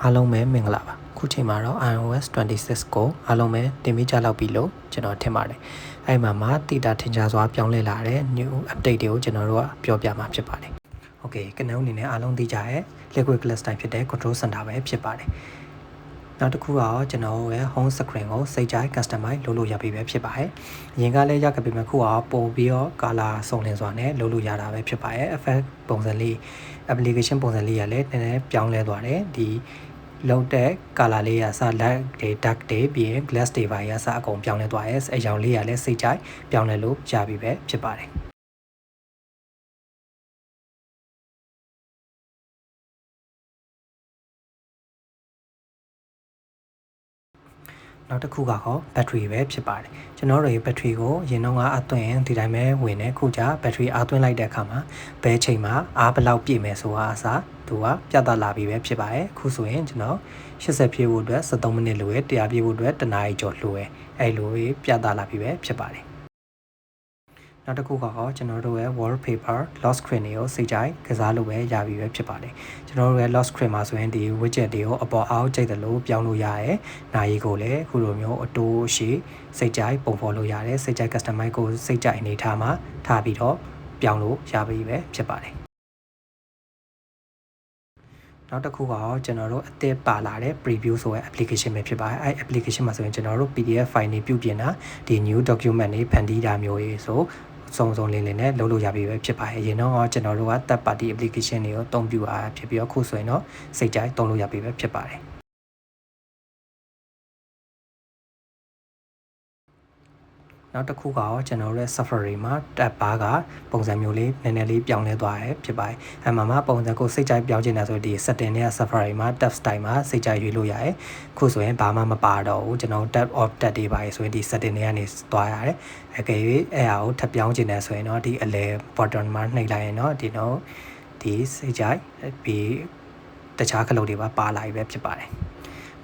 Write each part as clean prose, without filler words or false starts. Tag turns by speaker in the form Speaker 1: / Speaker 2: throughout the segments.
Speaker 1: အားလုံးပဲမင်္ဂလာပါခုချိန်မှာတော့ iOS 26ကိုအားလုံးပဲတင်ပြကြလောက်ပြီလို့ကျွန်တော်ထင်ပါတယ်အဲ့မှာတိတာထင်ရှားစွာပြောင်းလဲလာတဲ့ new update တွေကိုကျွန်တော်တို့ကပြောပြမှာဖြစ်ပါတယ် Okay ကနဦးအနေနဲ့အားလုံးသိကြရဲ့ liquid glass တိုင်းဖြစ်တဲ့ control center ပဲဖြစ်ပါတယ်နောက်တစ်ခုကတော့ကျွန်တော်ရဲ့ home screen ကိုစိတ်ကြိုက် customize လုပ်လို့ရပြီပဲဖြစ်ပါတယ်။အရင်ကလည်းရခဲ့ပြီမှခုကပို့ပြီးတော့ color စုံလင်စွာနဲ့လုပ်လို့ရတာပဲဖြစ်ပါတယ်။ effect ပုံစံလေး application ပုံစံလေးရလည်းနည်းနည်းပြောင်းလဲသွားတယ်။ဒီလုံးတဲ့ color လေးရစ light တွေ dark တွေပြီးရင် glass တွေပါရစအကုန်ပြောင်းလဲသွားရဲ။အရောင်လေးရလည်းစိတ်ကြိုက်ပြောင်းလဲလို့ရပြီပဲဖြစ်ပါတယ်။နောက်တစ်ခုကတော့ battery ပဲဖြစ်ပါတယ်ကျွန်တော်တို့ရဲ့ battery ကိုရင်တော့ကအသွင်းဒီတိုင်းပဲဝင်နေခုကြ battery အားသွင်းလိုက်တဲ့အခါမှာဘယ်ချိန်မှာအားဘယ်လောက်ပြည့်မယ်ဆိုတာအစားသူကပြသလာပြီပဲဖြစ်ပါတယ်ခုဆိုရင်ကျွန်တော်80ပြည့်ဖို့အတွက်73မိနစ်လိုရ100ပြည့်ဖို့အတွက်1နာရီကျော်လိုရအဲ့လိုပြသလာပြီပဲဖြစ်ပါတယ်နောက်တစ်ခုကတော့ကျွန်တော်တို့ရဲ့ wallpaper lock screen တွေကိုစိတ်ကြိုက်ကစားလို့ပဲရပြီပဲဖြစ်ပါတယ်ကျွန်တော်တို့ရဲ့ lock screen မှာဆိုရင်ဒီ widget တွေကိုအပေါ်အောက်ကြိတ်တယ်လို့ပြောင်းလို့ရတယ်နာရီကိုလည်းခုလိုမျိုးအတိုးရှိစိတ်ကြိုက်ပုံဖော်လို့ရတယ်စိတ်ကြိုက် customize ကိုစိတ်ကြိုက်အနေထားမှာထားပြီးတော့ပြောင်းလို့ရပြီပဲဖြစ်ပါတယ်နောက်တစ်ခုကတော့ကျွန်တော်တို့အသစ်ပါလာတဲ့ preview ဆိုတဲ့ application ပဲဖြစ်ပါတယ်အဲ application မှာဆိုရင်ကျွန်တော်တို့ PDF file တွေပြုပြင်တာဒီ new document တွေဖန်တီးတာမျိုးတွေဆိုစုံလင်းနဲ့လုပ်လို့ရပြီပဲဖြစ်ပါတယ်အရင်တော့ကျွန်တော်တို့က third party application တွေကိုအသုံးပြုအားဖြစ်ပြီးတော့ခုဆိုရင်တော့စိတ်ကြိုက်သုံးလို့ရပြီပဲဖြစ်ပါတယ်နောက်တစ်ခုကတော့ကျွန်တော်တို့ရဲ့ Safari မှာ tab bar ကပုံစံမျိုးလေးနည်းနည်းလေးပြောင်းလဲသွားတယ်ဖြစ်ပါတယ်။အဲ့မှာပုံစံကိုစိတ်ကြိုက်ပြောင်းချင်တာဆိုဒီ setting နဲ့ Safari မှာ tab style မှာစိတ်ကြိုက်ရွေးလို့ရတယ်။ခုဆိုရင်ဘာမှမပါတော့ဘူးကျွန်တော် tab off tab တွေပါဆိုရင်ဒီ setting တွေကနေသွားရတယ်။အကယ်၍အဲ့ဟာကိုထပ်ပြောင်းချင်တယ်ဆိုရင်တော့ဒီအလဲ button မှာနှိပ်လိုက်ရင်တော့ဒီစိတ်ကြိုက်ပြီးတခြားခလုတ်တွေပါလာပြီပဲဖြစ်ပါတယ်။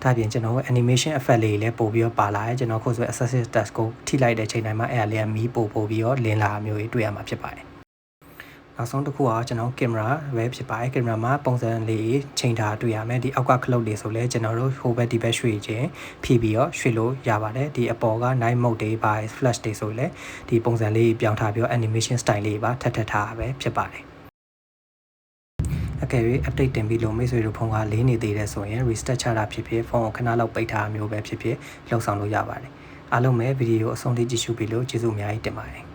Speaker 1: ဒါပြင်ကျွန်တော် animation effect လေးလည်းပို့ပြီးတော့ပါလာတယ်ကျွန်တော်ခုဆို accessory test ကိုထိလိုက်တဲ့ချိန်တိုင်းမှာအဲ့ဒါလေးကမီးပို့ပြီးတော့လင်းလာမျိုးတွေတွေ့ရမှာဖြစ်ပါတယ်နောက်ဆုံးတစ်ခုကကျွန်တော်ကင်မရာပဲဖြစ်ပါတယ်ကင်မရာမှာပုံစံလေးချိန်ထားတွေ့ရမယ်ဒီအောက်ကခလုတ်လေးဆိုလဲကျွန်တော်တို့ဟိုဘက်ဒီဘက်ရွှေ့ခြင်းဖြည့်ပြီးတော့ရွှေ့လို့ရပါတယ်ဒီအပေါ်က night mode တွေပါ flash တွေဆိုလဲဒီပုံစံလေးပြောင်းထားပြီးတော့ animation style လေးပါထပ်ထားပဲဖြစ်ပါတယ်အကယ်၍ update တင်ပြီးလို့မိတ်ဆွေတို့ဖုန်းကလေးနေသေးတယ်ဆိုရင် restart ချတာဖြစ်ဖြစ်ဖုန်းကိုခဏလောက်ပိတ်ထားမျိုးပဲဖြစ်ဖြစ်လှုပ်ဆောင်လို့ရပါတယ်အားလုံးပဲဗီဒီယိုအဆုံးထိကြည့်ရှုပြီးလို့ကျေးဇူးအများကြီးတင်ပါတယ်